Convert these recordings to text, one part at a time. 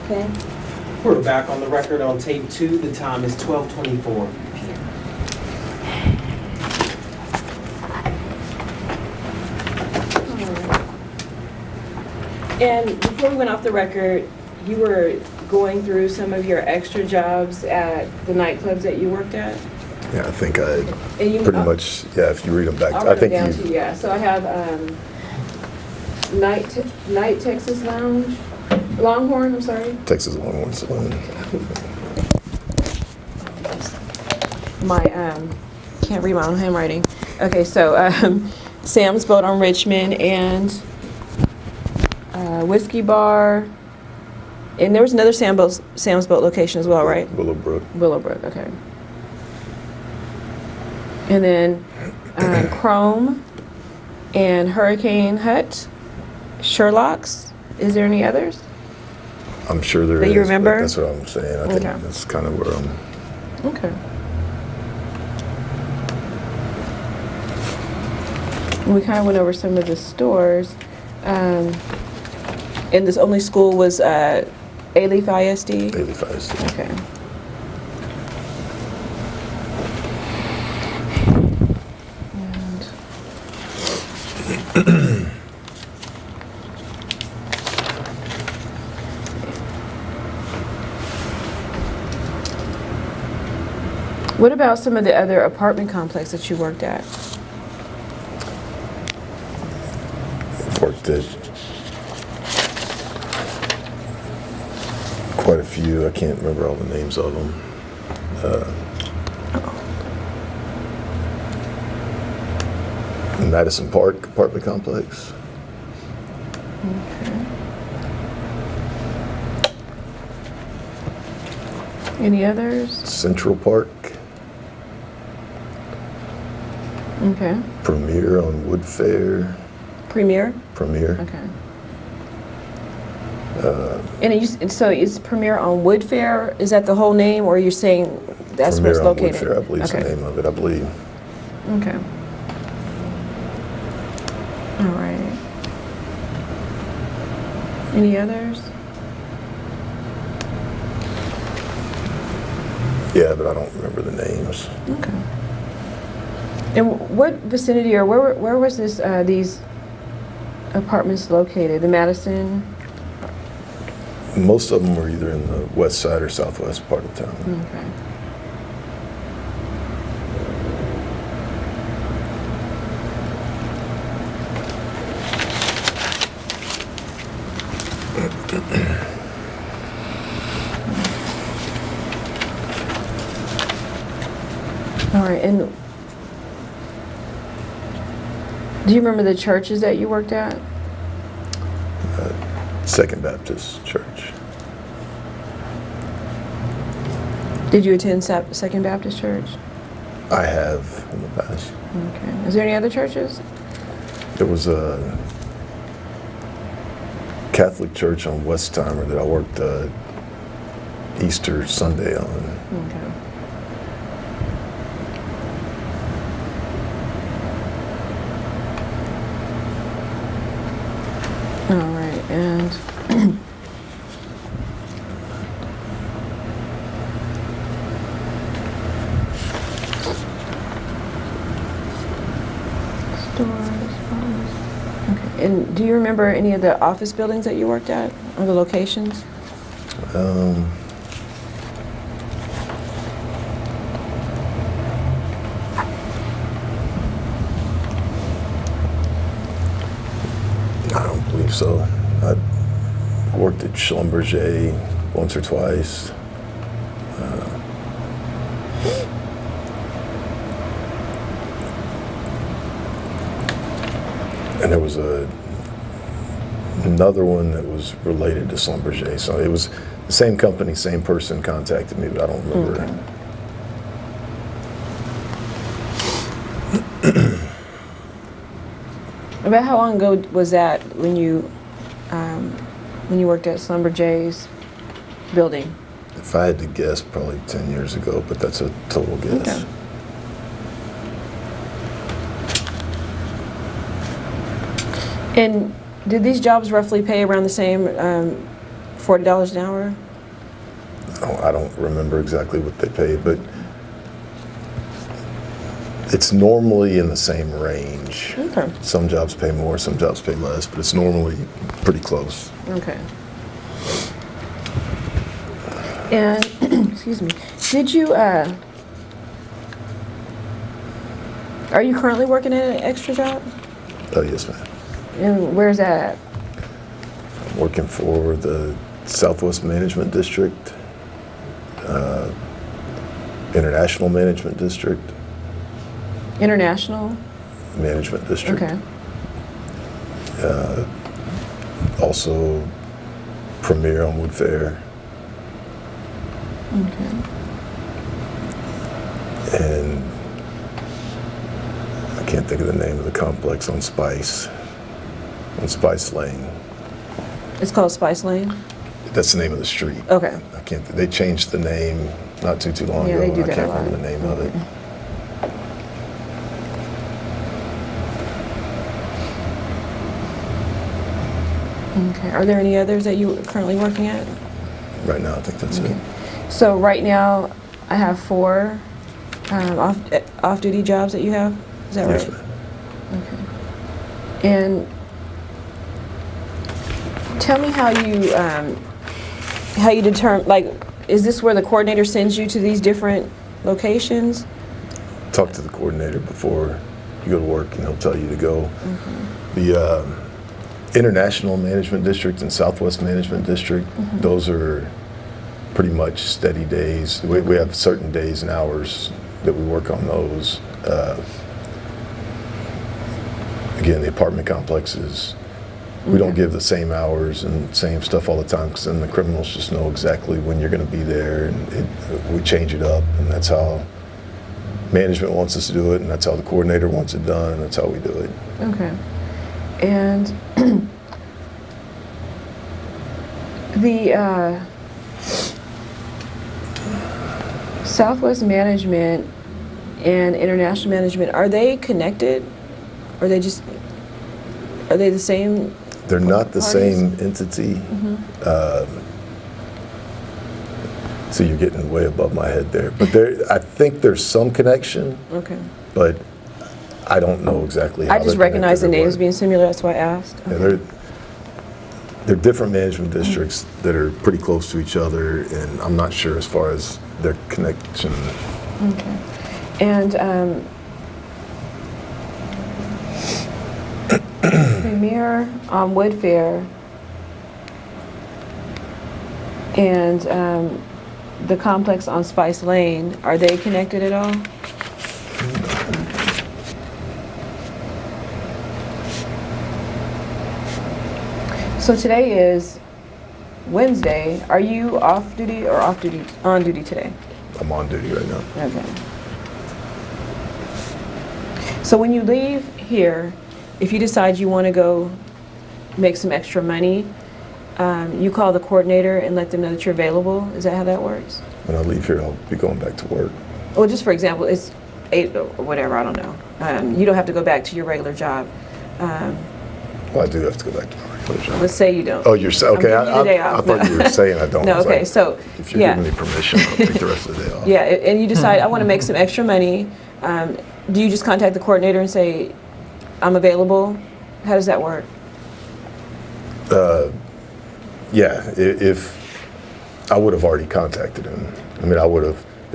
Okay. We're back on the record on tape 2. The time is 12:24 p.m. And before we went off the record, you were going through some of your extra jobs at the nightclubs that you worked at? Yeah, I think I And you- pretty much, yeah, if you read them back, I'll I write it think down to you, you, yeah. So I have Night Texas Lounge, Longhorn, I'm sorry. Texas Longhorn Saloon. My, can't read my own handwriting. Okay, so Sam's Boat on Richmond and Whiskey Bar. And there was another Sam's Boat location as well, right? Willowbrook. Willowbrook, okay. And then Chrome and Hurricane Hut, Sherlock's. Is there any others? I'm sure there is. That you but remember? That's what I'm saying. I think Okay. that's kind of where I'm. Okay. We kind of went over some of the stores. And this only school was A-Leaf ISD? A-Leaf ISD. Okay. And what about some of the other apartment complexes that you worked at? I've worked at quite a few. I can't remember all the names of them. Madison Park apartment complex. Okay. Any others? Central Park. Okay. Premier on Woodfair. Premier? Premier. Okay. And so is Premier on Woodfair? Is that the whole name, or you're saying that's where it's Premier on located? Woodfair, I believe is the Okay. name of it. I believe. Okay. All right. Any others? Yeah, but I don't remember the names. Okay. And what vicinity or where was this these apartments located? The Madison? Most of them were either in the west side or southwest part of town. Okay. All right, and do you remember the churches that you worked at? Second Baptist Church. Did you attend Second Baptist Church? I have in the past. Okay. Is there any other churches? There was a Catholic church on Westheimer that I worked Easter Sunday on. Okay. All right, and stores. Okay, and do you remember any of the office buildings that you worked at, or the locations? I don't believe so. I worked at Schlumberger once or twice. And there was another one that was related to Schlumberger. So it was the same company, same person contacted me, but I don't remember. Okay. About how long ago was that when you worked at Schlumberger's building? If I had to guess, probably 10 years ago, but that's a total guess. Okay. And did these jobs roughly pay around the same $40 an hour? I don't remember exactly what they pay, but it's normally in the same range. Okay. Some jobs pay more, some jobs pay less, but it's normally pretty close. Okay. And, excuse me, did you, are you currently working at an extra job? Oh, yes, ma'am. And where's that at? I'm working for the Southwest Management District, International Management District, International? Management District. Okay. Also, Premier on Wood Fair, Okay. and I can't think of the name of the complex on Spice Lane. It's called Spice Lane? That's the name of the street. Okay. I can't. They changed the name not too long Yeah, ago, they do and I that can't a lot. remember the name of it. Okay. Are there any others that you are currently working at? Right now, I think that's it. So right now, I have 4 off-duty jobs that you have? Is that Yes, right? ma'am. Okay. And tell me how you determine, like, is this where the coordinator sends you to these different locations? Talk to the coordinator before you go to work, and he'll tell you to go. The International Management District and Southwest Management District, those are pretty much steady days. We have certain days and hours that we work on those. Again, the apartment complexes, we don't give the same hours and same stuff all the time, because then the criminals just know exactly when you're going to be there, and we change it up, and that's how management wants us to do it, and that's how the coordinator wants it done, and that's how we do it. Okay. And the Southwest Management and International Management, are they connected? Or are they the same? They're not the parties? same entity. So you're getting way above my head there. But I think there's some connection, Okay. but I don't know exactly how I just they're recognize the connected or names what. being similar, that's why I asked. Yeah, Okay. they're different management districts that are pretty close to each other, and I'm not sure as far as their connection. Okay. And Premier on Wood Fair and the complex on Spice Lane, are they connected at all? So today is Wednesday. Are you off duty or on duty today? I'm on duty right now. Okay. So when you leave here, if you decide you want to go make some extra money, you call the coordinator and let them know that you're available? Is that how that works? When I leave here, I'll be going back to work. Well, just for example, it's 8 or whatever, I don't know. You don't have to go back to your regular job. Well, I do have to go back to my regular job. Let's say you don't. Oh, you're saying, okay, I'm giving you the day I off. thought you were saying I don't. No, I was okay, like, so, if you're yeah. giving me permission, I'll take the rest of the day off. Yeah, and you decide, I want to make some extra money. Do you just contact the coordinator and say, I'm available? How does that work? Yeah, if I would have already contacted him. I mean, it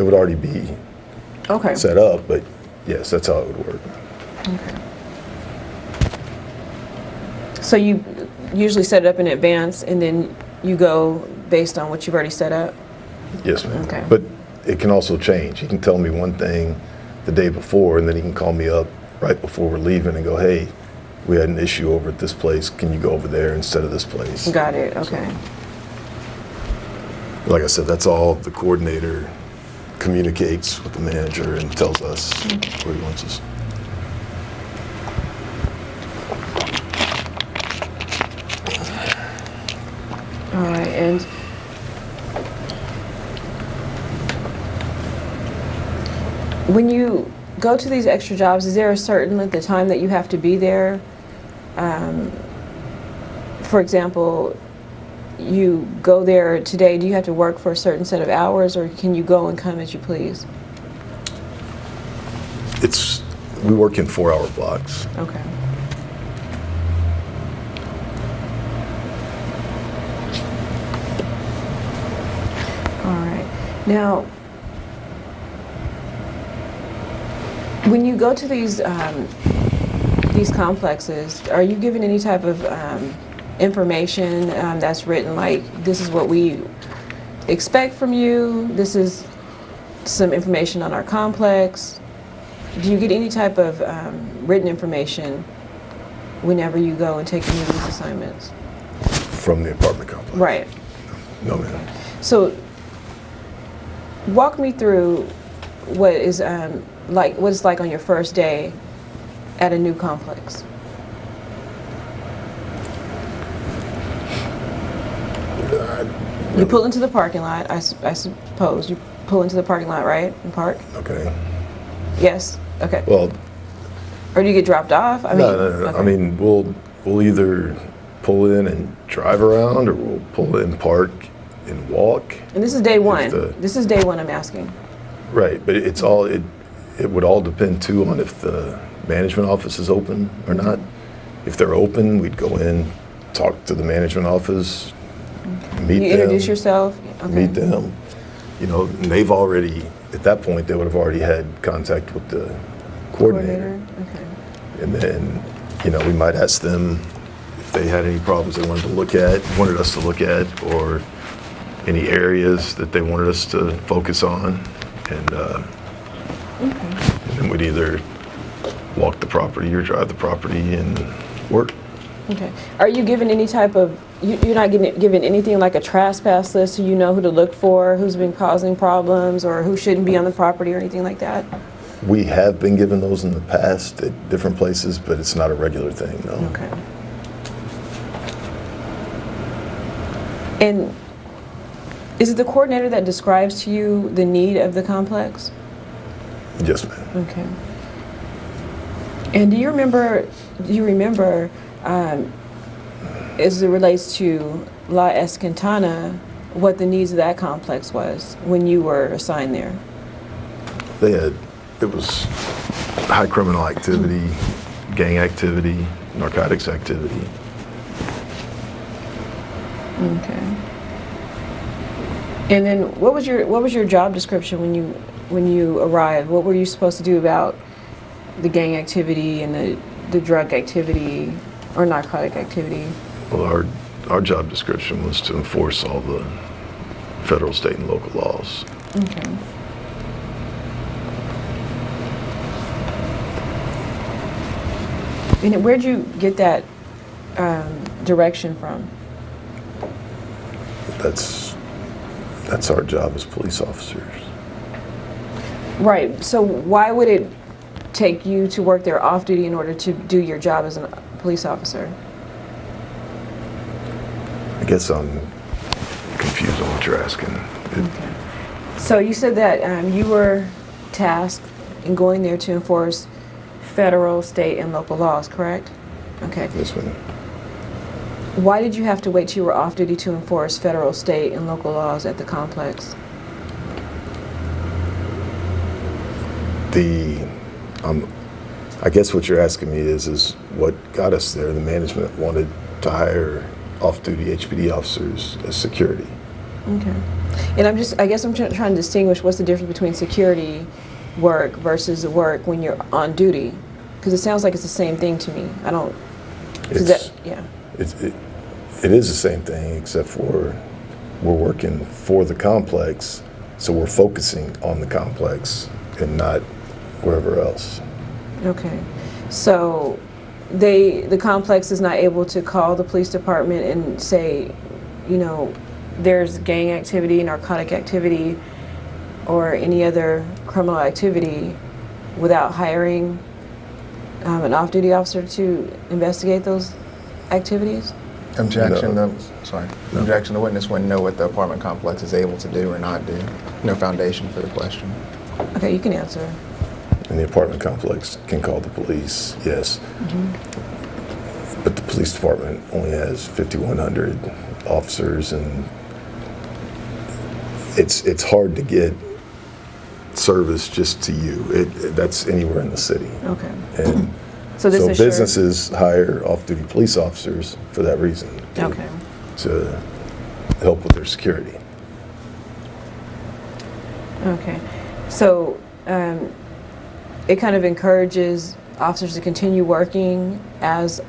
would already be Okay. set up, but yes, that's how it would work. Okay. So you usually set it up in advance and then you go based on what you've already set up? Yes, ma'am. Okay. But it can also change. He can tell me one thing the day before, and then he can call me up right before we're leaving and go, hey, we had an issue over at this place. Can you go over there instead of this place? Got it, okay. Like I said, that's all the coordinator communicates with the manager and tells us where he wants us. All right, and when you go to these extra jobs, is there a certain length of time that you have to be there? For example, you go there today, do you have to work for a certain set of hours, or can you go and come as you please? We work in 4-hour blocks. Okay. All right. Now, when you go to these complexes, are you given any type of information that's written, like, this is what we expect from you, this is some information on our complex? Do you get any type of written information whenever you go and take any of these assignments? From the apartment complex? Right. No, ma'am. So, walk me through what it's like on your first day at a new complex. You pull into the parking lot, I suppose. You pull into the parking lot, right? And park? Okay. Yes? Okay. Well, Or do you get dropped off? no. Okay. I mean, we'll either pull in and drive around, or we'll pull in, park, and walk. And this is day one. the- This is day one I'm asking. Right, but it would all depend too on if the management office is open or not. If they're open, we'd go in, talk to the management office, meet them. You introduce yourself? Okay. Meet them. You know, and they've already, at that point, they would have already had contact with the coordinator. Okay. And then, you know, we might ask them if they had any problems they wanted us to look at, or any areas that they wanted us to focus on. And then we'd either walk the property or drive the property and work. Okay. Are you given any type of, you're not given anything like a trespass list, so you know who to look for, who's been causing problems, or who shouldn't be on the property or anything like that? We have been given those in the past at different places, but it's not a regular thing, no. Okay. And is it the coordinator that describes to you the need of the complex? Yes, ma'am. Okay. And do you remember, as it relates to La Escantana, what the needs of that complex was when you were assigned there? It was high criminal activity, gang activity, narcotics activity. Okay. And then what was your job description when you arrived? What were you supposed to do about the gang activity and the drug activity or narcotic activity? Well, our job description was to enforce all the federal, state, and local laws. Okay. And where'd you get that direction from? That's our job as police officers. Right. So why would it take you to work there off duty in order to do your job as a police officer? I guess I'm confused on what you're asking. Okay. So you said that you were tasked in going there to enforce federal, state, and local laws, correct? Okay. Yes, ma'am. Why did you have to wait till you were off duty to enforce federal, state, and local laws at the complex? I guess what you're asking me is what got us there. The management wanted to hire off-duty HPD officers as security. Okay. And I guess I'm trying to distinguish what's the difference between security work versus the work when you're on duty, because it sounds like it's the same thing to me. I don't. Yeah. It is the same thing, except for we're working for the complex, so we're focusing on the complex and not wherever else. Okay. So the complex is not able to call the police department and say, you know, there's gang activity, narcotic activity, or any other criminal activity without hiring an off-duty officer to investigate those activities? Objection. No. Objection. The witness wouldn't know what the apartment complex is able to do or not do. No foundation for the question. Okay, you can answer. And the apartment complex can call the police, yes. But the police department only has 5,100 officers, and it's hard to get service just to you. That's anywhere in the city. Okay. And So this is businesses hire off-duty police officers for that reason. Okay. To help with their security. Okay. So it kind of encourages officers to continue working as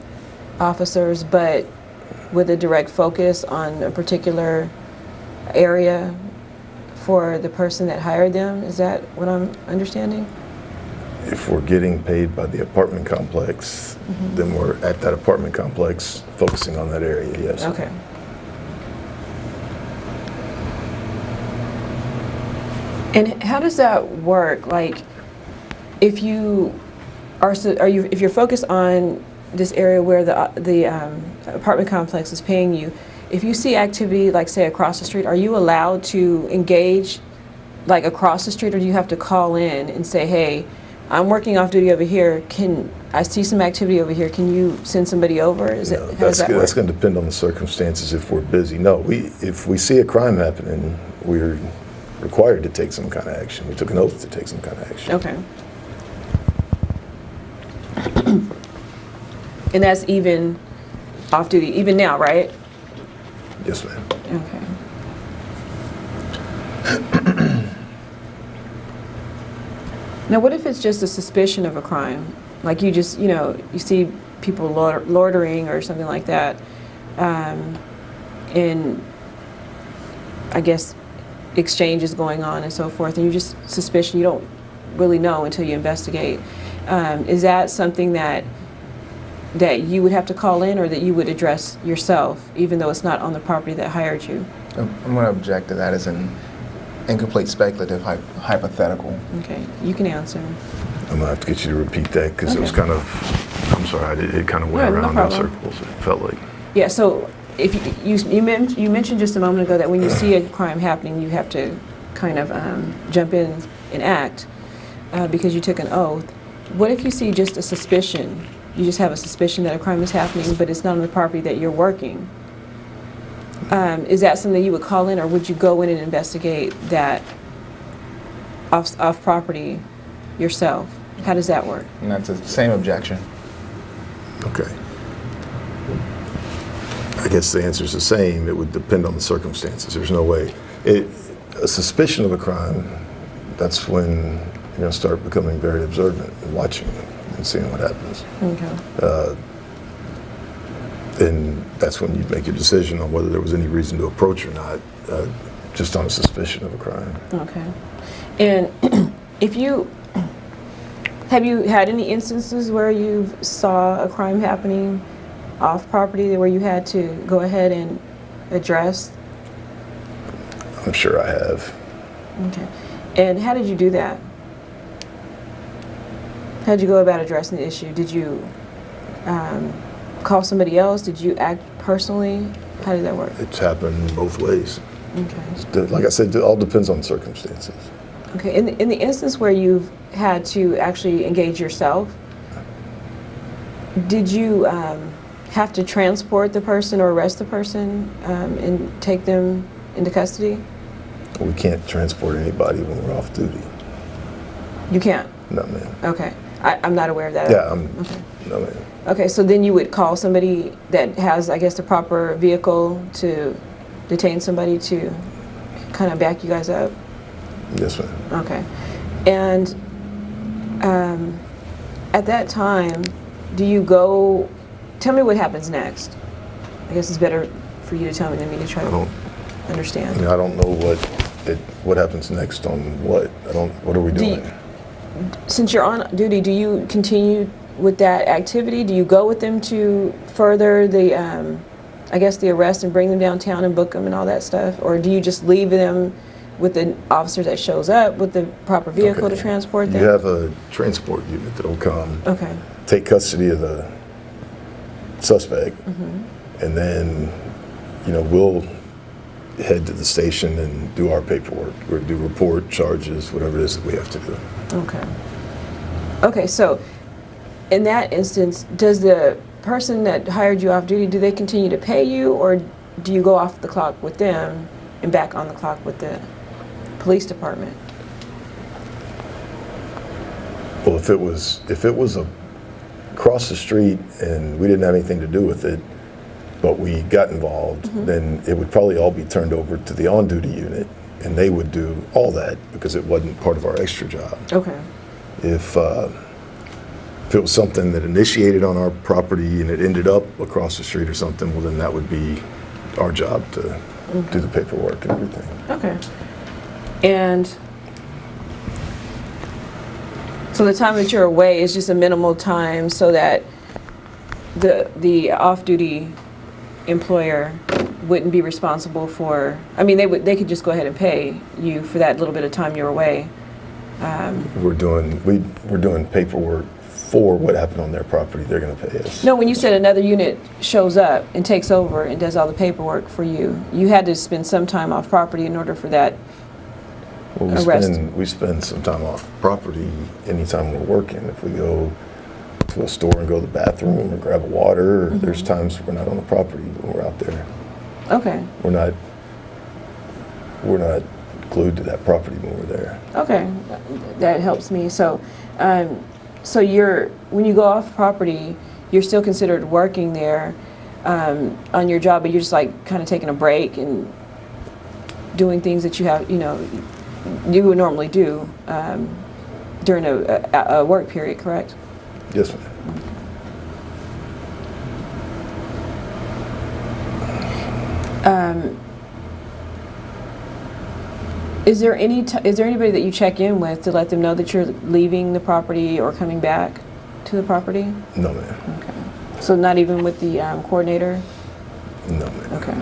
officers, but with a direct focus on a particular area for the person that hired them. Is that what I'm understanding? If we're getting paid by the apartment complex, then we're at that apartment complex focusing on that area, yes. Okay. And how does that work? Like, if you are, if you're focused on this area where the apartment complex is paying you, if you see activity, like say across the street, are you allowed to engage, like across the street, or do you have to call in and say, hey, I'm working off duty over here. Can I see some activity over here? Can you send somebody over? How does that work? That's going to depend on the circumstances. If we're busy, no. If we see a crime happening, we're required to take some kind of action. We took an oath to take some kind of action. Okay. And that's even off duty, even now, right? Yes, ma'am. Okay. Now, what if it's just a suspicion of a crime? Like you just, you see people loitering or something like that, and I guess exchanges going on and so forth, and you just suspicion, you don't really know until you investigate. Is that something that you would have to call in, or that you would address yourself, even though it's not on the property that hired you? I'm going to object to that as an incomplete speculative hypothetical. Okay, you can answer. I'm going to have to get you to repeat that because it was Okay. kind of, I'm sorry, it kind of went No around in problem. circles, it felt like. Yeah, so if you mentioned just a moment ago that when you see a crime happening, you have to kind of jump in and act because you took an oath. What if you see just a suspicion? You just have a suspicion that a crime is happening, but it's not on the property that you're working. Is that something that you would call in, or would you go in and investigate that off property yourself? How does that work? And that's the same objection. Okay. I guess the answer is the same. It would depend on the circumstances. There's no way. A suspicion of a crime, that's when you're going to start becoming very observant and watching and seeing what happens. Okay. And that's when you make your decision on whether there was any reason to approach or not, just on a suspicion of a crime. Okay. And have you had any instances where you saw a crime happening off property where you had to go ahead and address? I'm sure I have. Okay. And how did you do that? How did you go about addressing the issue? Did you call somebody else? Did you act personally? How did that work? It's happened both ways. Okay. Like I said, it all depends on circumstances. Okay. In the instance where you've had to actually engage yourself, did you have to transport the person or arrest the person and take them into custody? We can't transport anybody when we're off duty. You can't? No, ma'am. Okay. I'm not aware of that. Yeah, Okay. no, ma'am. Okay, so then you would call somebody that has, I guess, the proper vehicle to detain somebody to kind of back you guys up? Yes, ma'am. Okay. And at that time, do you go, tell me what happens next. I guess it's better for you to tell me than me to try to understand. I don't know what happens next on what. What are we doing? Since you're on duty, do you continue with that activity? Do you go with them to further the, I guess, the arrest and bring them downtown and book them and all that stuff? Or do you just leave them with the officer that shows up with the proper vehicle to transport them? You have a transport unit that'll come, Okay. take custody of the suspect, and then, we'll head to the station and do our paperwork, or do report charges, whatever it is that we have to do. Okay. Okay, so in that instance, does the person that hired you off duty, do they continue to pay you, or do you go off the clock with them and back on the clock with the police department? Well, if it was across the street and we didn't have anything to do with it, but we got involved, then it would probably all be turned over to the on-duty unit, and they would do all that because it wasn't part of our extra job. Okay. If it was something that initiated on our property and it ended up across the street or something, well, then that would be our job to do the paperwork and everything. Okay. And so the time that you're away is just a minimal time so that the off-duty employer wouldn't be responsible for, I mean, they could just go ahead and pay you for that little bit of time you're away. We're doing paperwork for what happened on their property. They're going to pay us. No, when you said another unit shows up and takes over and does all the paperwork for you, you had to spend some time off property in order for that. Well, we spend some time off property anytime we're working. If we go to a store and go to the bathroom or grab a water, or there's times we're not on the property when we're out there. Okay. We're not glued to that property when we're there. Okay, that helps me. So, so when you go off property, you're still considered working there on your job, but you're just like kind of taking a break and doing things that you would normally do during a work period, correct? Yes, ma'am. Is there anybody that you check in with to let them know that you're leaving the property or coming back to the property? No, ma'am. Okay. So not even with the coordinator? No, ma'am. Okay.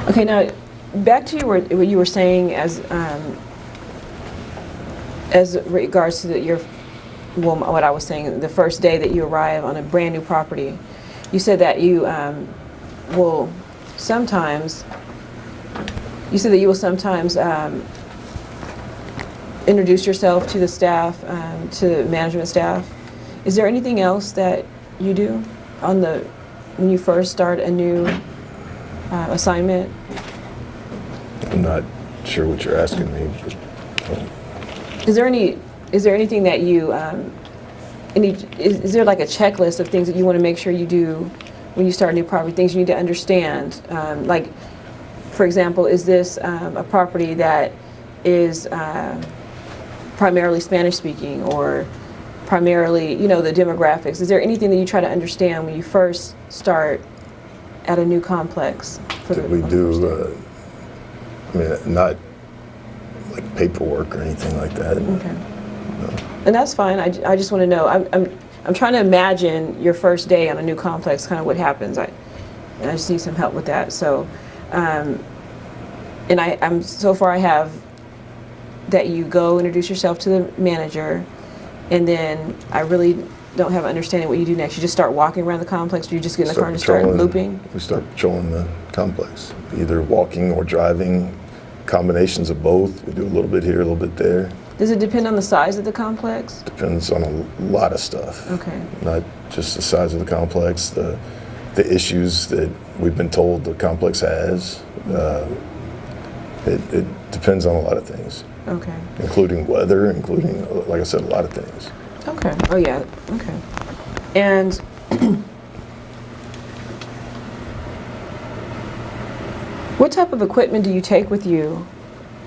Okay, now back to what you were saying as regards to what I was saying, the first day that you arrive on a brand new property. You said that you will sometimes introduce yourself to the staff, to management staff. Is there anything else that you do when you first start a new assignment? I'm not sure what you're asking me, but Is there anything that you is there like a checklist of things that you want to make sure you do when you start a new property, things you need to understand? Like, for example, is this a property that is primarily Spanish speaking or primarily, the demographics? Is there anything that you try to understand when you first start at a new complex? that we do, not like paperwork or anything like that. Okay. No. And that's fine. I just want to know. I'm trying to imagine your first day on a new complex, kind of what happens. I just need some help with that. So, and I'm so far I have that you go introduce yourself to the manager, and then I really don't have an understanding what you do next. You just start walking around the complex, or you just get in the car and just start looping? We start patrolling the complex, either walking or driving, combinations of both. We do a little bit here, a little bit there. Does it depend on the size of the complex? Depends on a lot of stuff. Okay. Not just the size of the complex, the issues that we've been told the complex has. It depends on a lot of things. Okay. Including weather, including, like I said, a lot of things. Okay. Oh, yeah. Okay. And what type of equipment do you take with you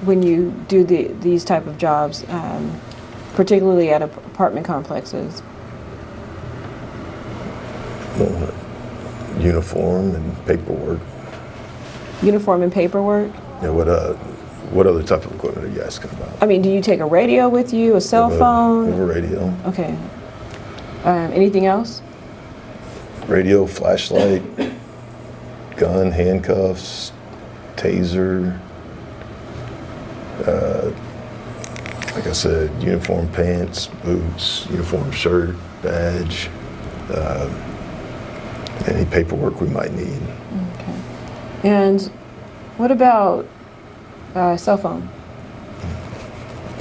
when you do these type of jobs, particularly at apartment complexes? Well, uniform and paperwork. Uniform and paperwork? Yeah, what other type of equipment are you asking about? I mean, do you take a radio with you, a cell We phone? have a radio. Okay. Anything else? Radio, flashlight, gun, handcuffs, taser. Like I said, uniform pants, boots, uniform shirt, badge, any paperwork we might need. Okay. And what about cell phone?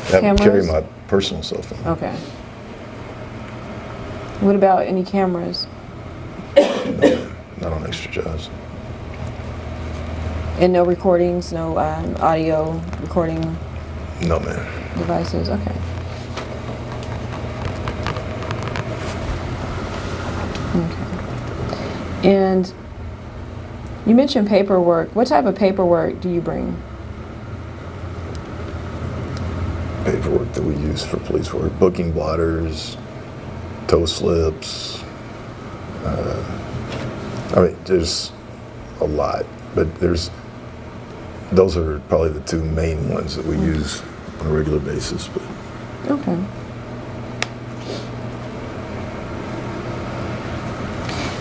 I carry Cameras? my personal cell phone. Okay. What about any cameras? Not on extra jobs. And no recordings, no audio recording No, ma'am. devices? Okay. Okay. And you mentioned paperwork. What type of paperwork do you bring? Paperwork that we use for police work, booking blotters, tow slips. I mean, there's a lot, but those are probably the two main ones that we use on a regular basis. But Okay.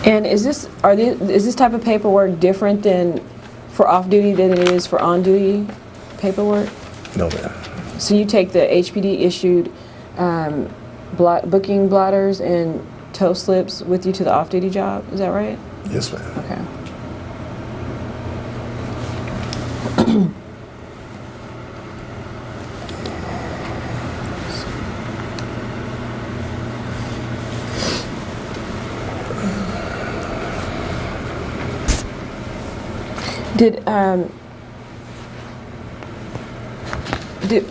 And is this type of paperwork different than for off-duty than it is for on-duty paperwork? no, ma'am. So you take the HPD issued booking blotters and tow slips with you to the off-duty job, is that right? Yes, ma'am. Okay.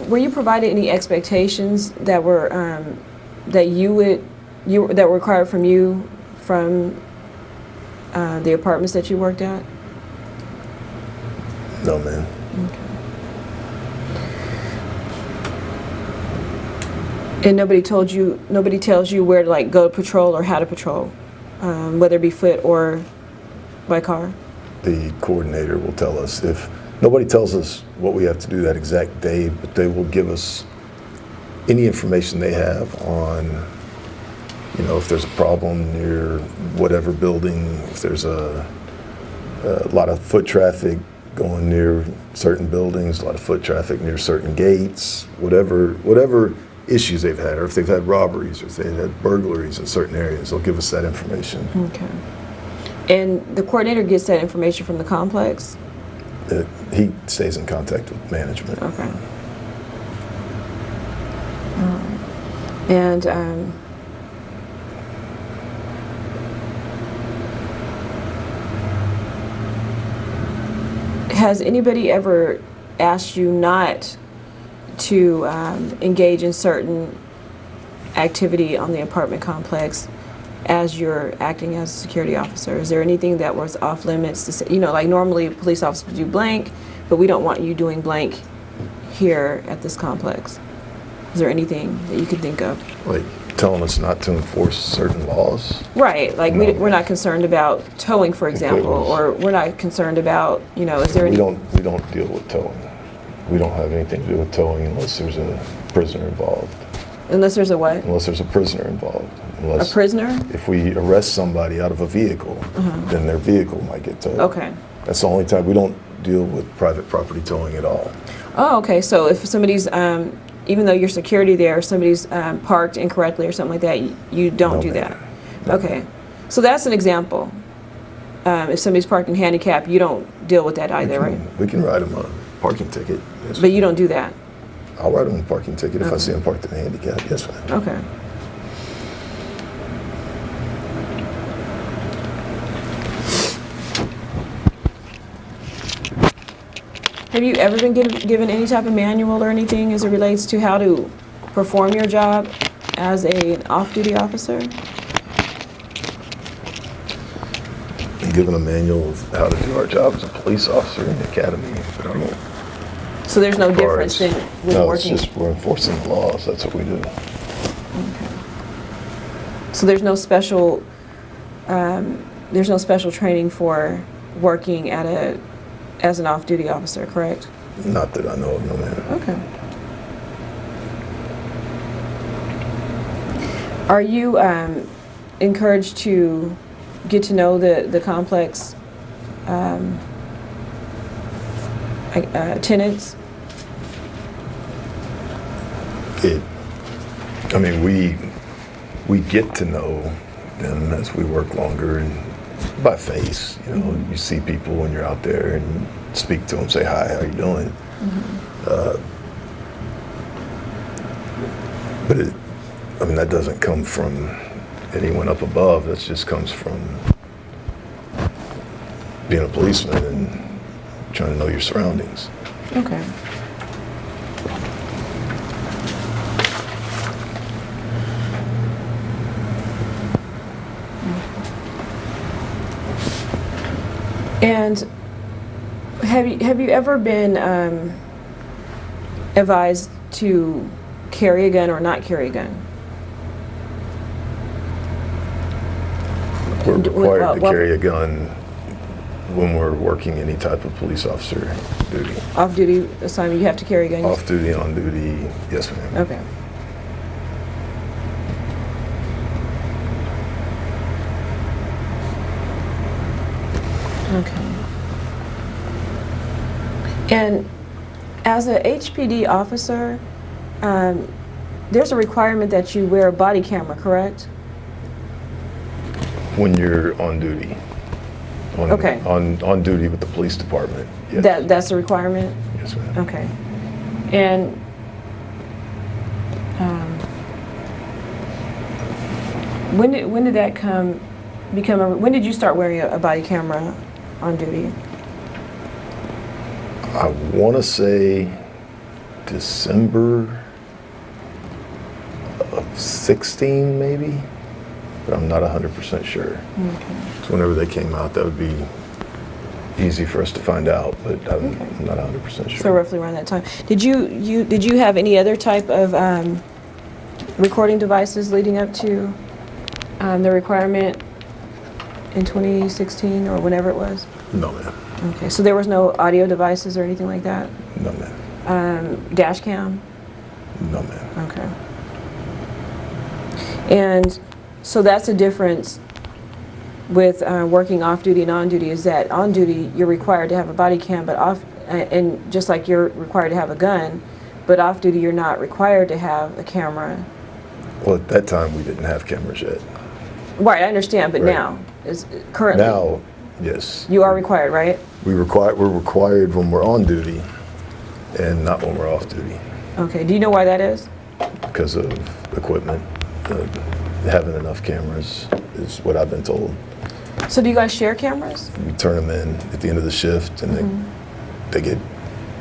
Were you provided any expectations that were that were required from you from the apartments that you worked at? No, ma'am. And nobody tells you where to like go to patrol or how to patrol, whether it be foot or by car? The coordinator will tell us. If nobody tells us what we have to do that exact day, but they will give us any information they have on, if there's a problem near whatever building, if there's a lot of foot traffic going near certain buildings, a lot of foot traffic near certain gates, whatever issues they've had, or if they've had robberies, or if they've had burglaries in certain areas, they'll give us that information. Okay. And the coordinator gets that information from the complex? He stays in contact with management. Okay. And has anybody ever asked you not to engage in certain activity on the apartment complex as you're acting as a security officer? Is there anything that was off limits to say, like normally police officers do blank, but we don't want you doing blank here at this complex? Is there anything that you could think of? Like telling us not to enforce certain laws? Right, like No. we're not concerned about towing, for example, or we're not concerned about, is there any? We don't deal with towing. We don't have anything to do with towing unless there's a prisoner involved. Unless there's a what? Unless there's a prisoner involved. A prisoner? If we arrest somebody out of a vehicle, then their vehicle might get towed. Okay. That's the only time. We don't deal with private property towing at all. Oh, okay, so if somebody's, even though you're security there, somebody's parked incorrectly or something like that, you don't No, do ma'am. that? No. Okay, so that's an example. If somebody's parked in handicap, you don't deal with that either, right? We can write them a parking ticket. Yes, But you don't do that? I'll write them a parking ticket if I see them parked in a handicap. Yes, ma'am. Okay. Have you ever been given any type of manual or anything as it relates to how to perform your job as an off-duty officer? And given a manual of how to do our job as a police officer in the academy, but I don't. So there's no as far difference as- than with No, working? it's just we're enforcing the laws. That's what we do. Okay. So there's no special training for working as an off-duty officer, correct? Not that I know of, no, ma'am. Okay. Are you encouraged to get to know the complex tenants? We get to know them as we work longer and by face. You see people when you're out there and speak to them, say hi, how you doing? But that doesn't come from anyone up above. That just comes from being a policeman and trying to know your surroundings. Okay. And have you ever been advised to carry a gun or not carry a gun? We're required to well- carry a gun when we're working any type of police officer duty. Off-duty assignment, you have to carry a gun? Off duty, on duty, yes ma'am. Okay. Okay. And as a HPD officer, there's a requirement that you wear a body camera, correct? When you're on duty. Okay. On duty with the police department, yes. That's a requirement? Yes ma'am. Okay. And when did that when did you start wearing a body camera on duty? I want to say December of 16 maybe, but I'm not 100% sure. Okay. So whenever they came out, that would be easy for us to find out, but I'm not 100% sure. So roughly around that time. Did you have any other type of recording devices leading up to the requirement in 2016 or whenever it was? No ma'am. Okay, so there was no audio devices or anything like that? No ma'am. Dash cam? No ma'am. Okay. And so that's a difference with working off duty and on duty, is that on duty you're required to have a body cam, but off, and just like you're required to have a gun, but off duty you're not required to have a camera. Well, at that time we didn't have cameras yet. Right, I understand, but Right. now, is currently. Now, yes. You are required, right? We're required when we're on duty and not when we're off duty Okay, do you know why that is? because of equipment. Having enough cameras is what I've been told. So do you guys share cameras? We turn them in at the end of the shift and they get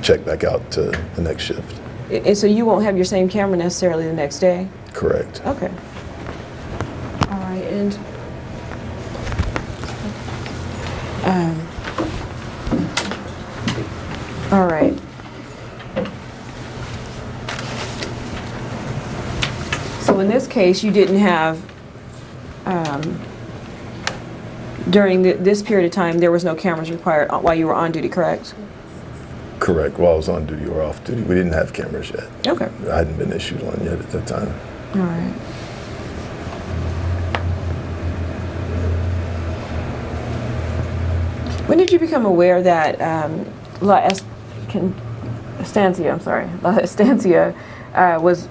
checked back out to the next shift. And so you won't have your same camera necessarily the next day? Correct. Okay. All right, and all right. So in this case, you didn't have, during this period of time, there was no cameras required while you were on duty, correct? Correct. While I was on duty or off duty, we didn't have cameras yet. Okay. I hadn't been issued one yet at that time. All right. When did you become aware that La Estancia was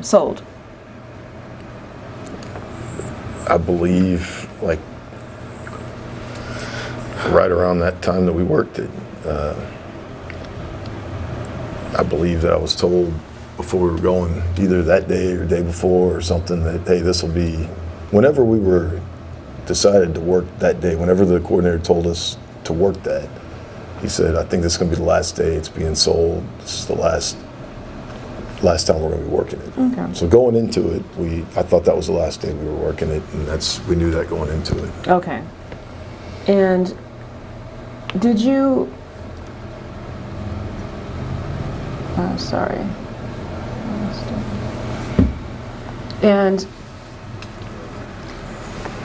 sold? I believe, like, right around that time that we worked it, I believe that I was told before we were going, either that day or day before or something, that, hey, this will be, whenever we were decided to work that day, whenever the coordinator told us to work that, he said, I think this is going to be the last day it's being sold. This is the last time we're going to be working it. Okay. So going into it, I thought that was the last day we were working it, and we knew that going into it. Okay. And did you, sorry. And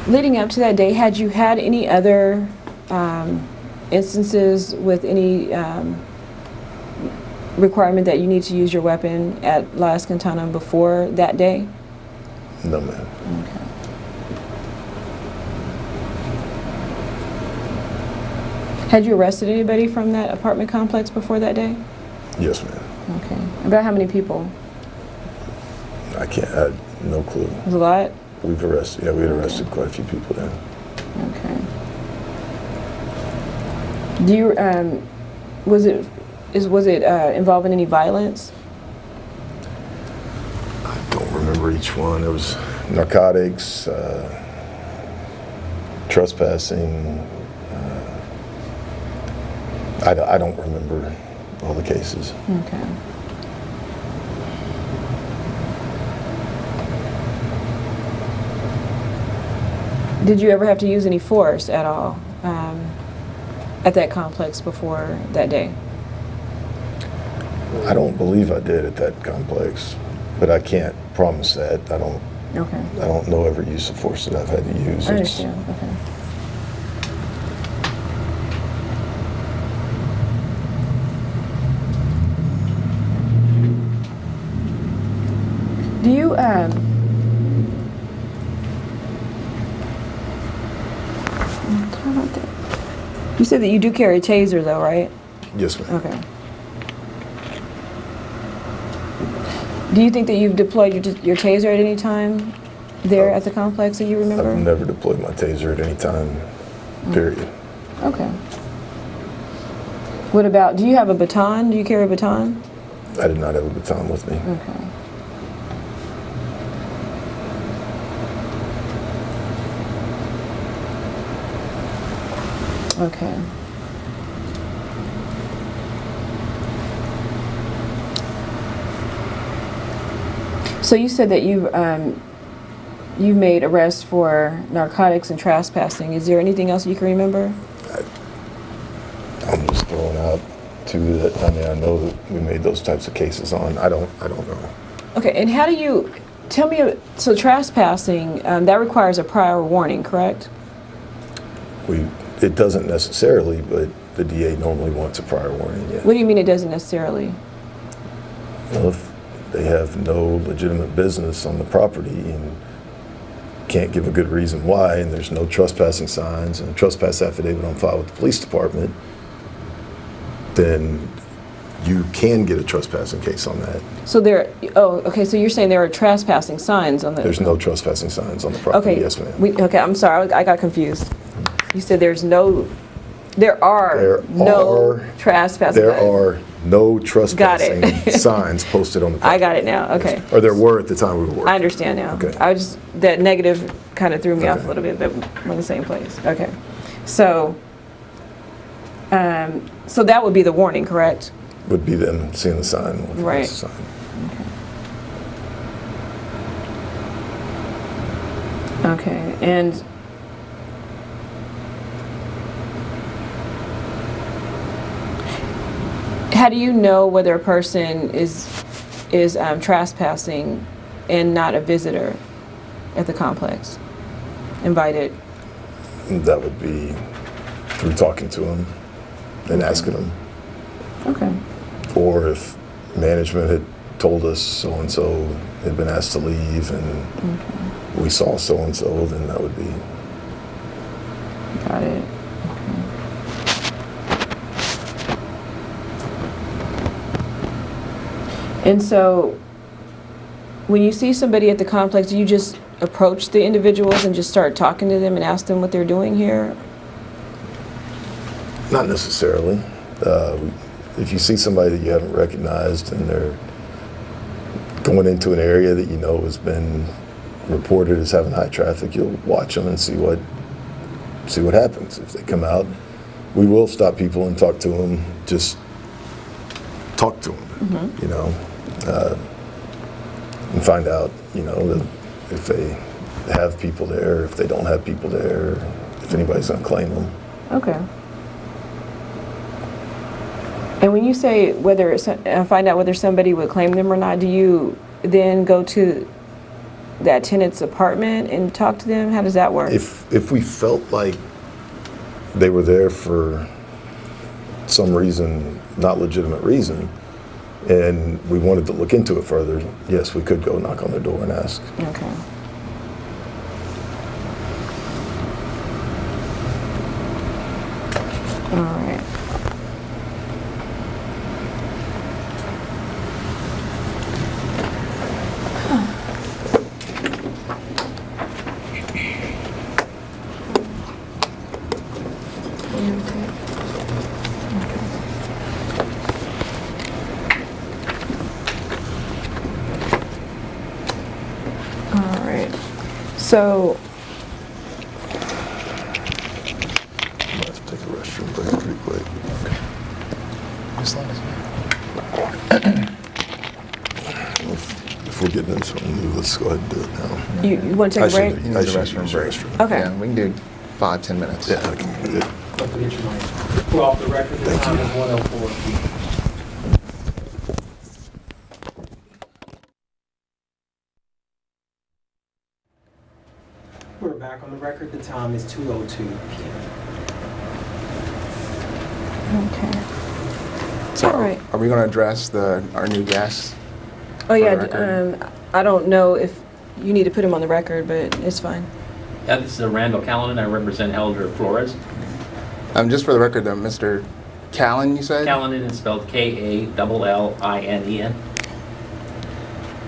leading up to that day, had you had any other instances with any requirement that you need to use your weapon at La Escantana before that day? No, ma'am. Okay. Had you arrested anybody from that apartment complex before that day? Yes, ma'am. Okay. About how many people? I had no clue. It was a lot? We had arrested quite a few people then. Okay. Do you, was it involving any violence? I don't remember each one. There was narcotics, trespassing. I don't remember all the cases. Okay. Did you ever have to use any force at all at that complex before that day? I don't believe I did at that complex, but I can't promise that. Okay. I don't know every use of force that I've had to use. I understand. Okay. Do you you said that you do carry a taser though, right? Yes, ma'am. Okay. Do you think that you've deployed your taser at any time there at the complex that you remember? I've never deployed my taser at any time, period. Okay. What about, do you have a baton? Do you carry a baton? I did not have a baton with me. Okay. Okay. So you said that you've made arrests for narcotics and trespassing. Is there anything else you can remember? I'm just throwing out two that, I mean, I know that we made those types of cases on. I don't know. Okay, and how do you, tell me, so trespassing, that requires a prior warning, correct? It doesn't necessarily, but the DA normally wants a prior warning, yeah. What do you mean it doesn't necessarily? Well, if they have no legitimate business on the property and can't give a good reason why, and there's no trespassing signs and a trespass affidavit on file with the police department, then you can get a trespassing case on that. So okay, so you're saying there are trespassing signs on the... There's no trespassing signs on the property, Okay. yes, ma'am. Okay, I'm sorry, I got confused. You said there are no trespassing There signs. are no trespassing Got it. signs posted on the property. I got it now, okay. Or there were at the time we were working. I understand now. Okay. That negative kind of threw me off Okay. a little bit, but we're in the same place. Okay. So, so that would be the warning, correct? Would be them seeing the sign. With the Right. sign. Okay, and how do you know whether a person is trespassing and not a visitor at the complex? Invited. That would be through talking to them and asking them. Okay. Or if management had told us so-and-so had been asked to leave and we saw so-and-so, then that would be. Got it. Okay. And so, when you see somebody at the complex, do you just approach the individuals and just start talking to them and ask them what they're doing here? Not necessarily. If you see somebody that you haven't recognized and they're going into an area that you know has been reported as having high traffic, you'll watch them and see what happens. If they come out, we will stop people and talk to them. Just talk to them, you know, and find out, you know, that if they have people there, if they don't have people there, if anybody's going to claim them. Okay. And when you say find out whether somebody would claim them or not, do you then go to that tenant's apartment and talk to them? How does that work? If we felt like they were there for some reason, not legitimate reason, and we wanted to look into it further, yes, we could go knock on their door and ask. Okay. All right. All right. So, I might have to take a restroom break pretty quick. Just let us know. If we're getting into something new, let's go ahead and do it now. you want to take a break? He needs a restroom break. Okay. Yeah, we can do 5-10 minutes. Yeah, I can do it. Don't forget your mic. We're off the record, the time is 1:04 p.m. We're back on the record, the time is 2:02 p.m. Okay. So, All right. are we going to address our new guest? Oh, yeah, the record. I don't know if you need to put him on the record, but it's fine. Yeah, this is Randall Callanan. I represent Elder Flores. Just for the record, though, Mr. Callan, you said? Callanan is spelled K-A-L-L-I-N-E-N.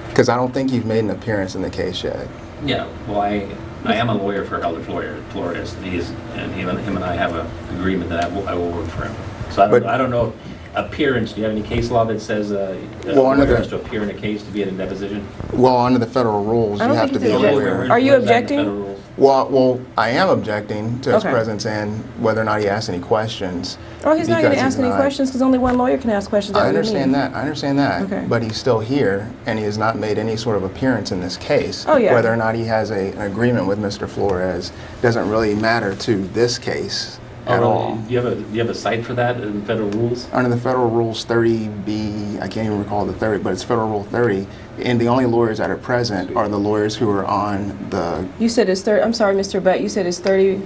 Because I don't think you've made an appearance in the case yet. Yeah, well, I am a lawyer for Elder Flores. And him and I have an agreement that I will work for him. So I don't know. Appearance, do you have any case law that says a lawyer has to appear in a case to be at a deposition? Well, under the federal rules, I you don't have think to be a it's a lawyer. Are you Where's that in the objecting? federal rules? Well, I am objecting to his Okay. presence and whether or not he asks any questions. Oh, he's not going to because ask any not- questions because only one lawyer can ask questions. I understand that. I understand that. Okay. But he's still here, and he has not made any sort of appearance in this case. Oh, yeah. Whether or not he has an agreement with Mr. Flores doesn't really matter to this case at all. Do you have a cite for that in federal rules? Under the federal rules 30B, I can't even recall the 30, but it's federal rule 30, and the only lawyers that are present are the lawyers who are on the. You said it's 30. I'm sorry, Mr. Butt. You said it's 30.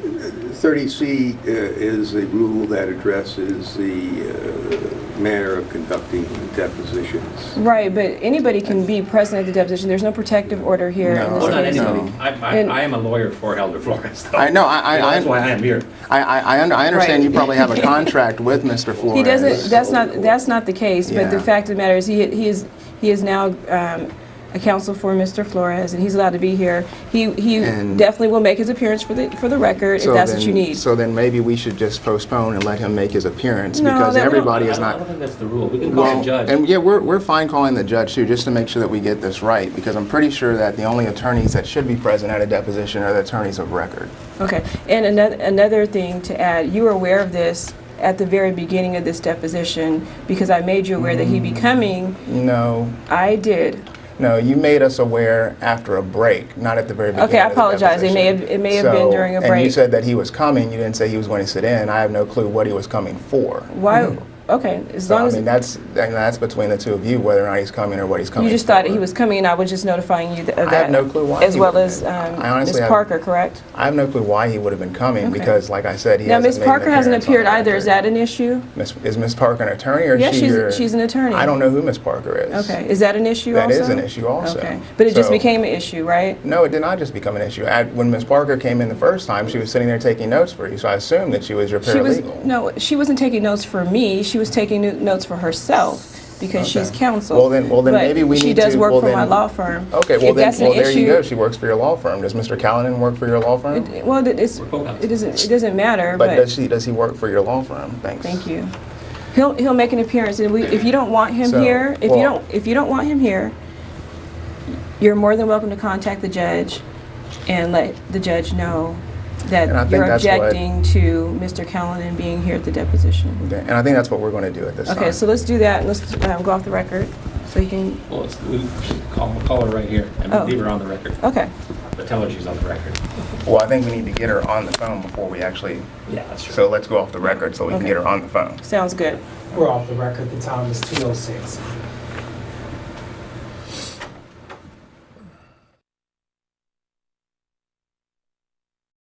30C is a rule that addresses the manner of conducting depositions. Right, but anybody can be present at the deposition. There's no protective order here. No. in this Well, not case. anybody. And- I am a lawyer for Elder Flores, though. I know, That's why I am here. I understand Right. you probably have a contract with Mr. Flores. He doesn't. That's not the case. But the Yeah. fact of the matter is, he is now a counsel for Mr. Flores, and he's allowed to be here. He And- definitely will make his appearance for the record So if that's then- what you need. So then maybe we should just postpone and let him make his appearance No, because that we don't- everybody is I not. don't think that's the rule. We can call the judge. And yeah, we're fine calling the judge too, just to make sure that we get this right, because I'm pretty sure that the only attorneys that should be present at a deposition are the attorneys of record. Okay. And another thing to add, you were aware of this at the very beginning of this deposition because I made you aware that he'd be coming. No, I did. no, you made us aware after a break, not at the very beginning. Okay, I of the apologize. It may have deposition. been during a And you break. said that he was coming. You didn't say he was going to sit in. I have no clue what he was coming for. Why? Okay, as So long I as mean, that's between the two of you, whether or not he's coming or what he's coming. you just thought for. he was coming, and I was just notifying you of that. I have no clue why As he well would as have been. I honestly Ms. have- Parker, correct? I have no clue why he would have been coming Okay. because, like I said, he Now, hasn't Ms. made an Parker hasn't appearance on appeared the either. Is record. that an issue? Is Ms. Parker an attorney or is Yes, she your? she's an attorney. I don't know who Ms. Parker is. Okay, is that an issue That also? is an issue also. Okay, but it just So- became an issue, right? No, it did not just become an issue. When Ms. Parker came in the first time, she was sitting there taking notes for you, so I assumed that she was your paralegal. She wasn't taking notes for me. She was taking notes for herself because she's Okay. counsel. Well, then But maybe we she need does to- work well, for my then- law firm. Okay, well If then, that's an well there you issue- go. She works for your law firm. Does Mr. Callanan work for your law firm? Well, it's, We're co-counsel. it doesn't matter. But does he work for your law firm? Thanks. Thank you. He'll make an appearance, and if you don't want him So, here, if well- you don't want him here, you're more than welcome to contact the judge and let the judge know And I that think you're that's what- objecting to Mr. Callanan being here at the deposition. Okay, and I think that's what we're going to do at this time. Okay, so let's do that, and let's go off the record, so you can. Well, we should call her right here and Oh. leave her on the record. Okay. But tell her she's on the record. Well, I think we need to get her on the phone before we actually. Yeah, that's true. So let's go off the record so we can Okay. get her on the phone. Sounds good. We're off the record, the time is 2:06.